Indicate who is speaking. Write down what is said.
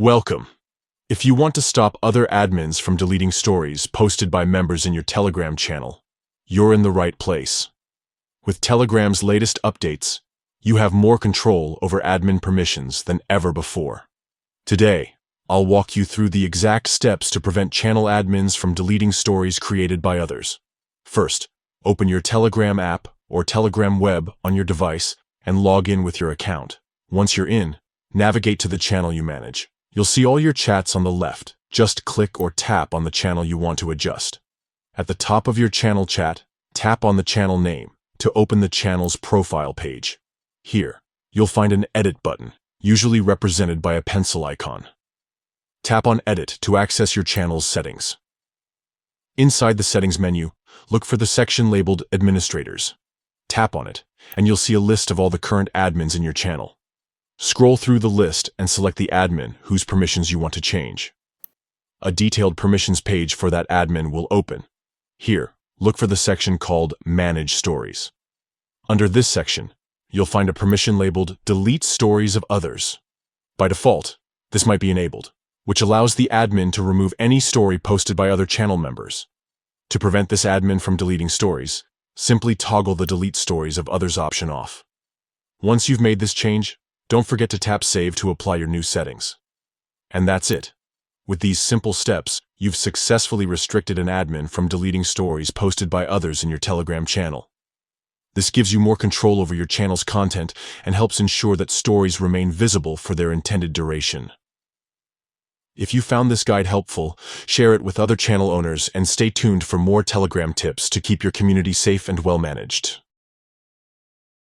Speaker 1: Welcome. If you want to stop other admins from deleting stories posted by members in your Telegram channel, you're in the right place. With Telegram's latest updates, you have more control over admin permissions than ever before. Today, I'll walk you through the exact steps to prevent channel admins from deleting stories created by others. First, open your Telegram app or Telegram web on your device and log in with your account. Once you're in, navigate to the channel you manage. You'll see all your chats on the left. Just click or tap on the channel you want to adjust. At the top of your channel chat, tap on the channel name to open the channel's profile page. Here, you'll find an Edit button, usually represented by a pencil icon. Tap on Edit to access your channel's settings. Inside the Settings menu, look for the section labeled Administrators. Tap on it, and you'll see a list of all the current admins in your channel. Scroll through the list and select the admin whose permissions you want to change. A detailed permissions page for that admin will open. Here, look for the section called Manage Stories. Under this section, you'll find a permission labeled Delete Stories of Others. By default, this might be enabled, which allows the admin to remove any story posted by other channel members. To prevent this admin from deleting stories, simply toggle the Delete Stories of Others option off. Once you've made this change, don't forget to tap Save to apply your new settings. And that's it. With these simple steps, you've successfully restricted an admin from deleting stories posted by others in your Telegram channel. This gives you more control over your channel's content and helps ensure that stories remain visible for their intended duration. If you found this guide helpful, share it with other channel owners and stay tuned for more Telegram tips to keep your community safe and well managed.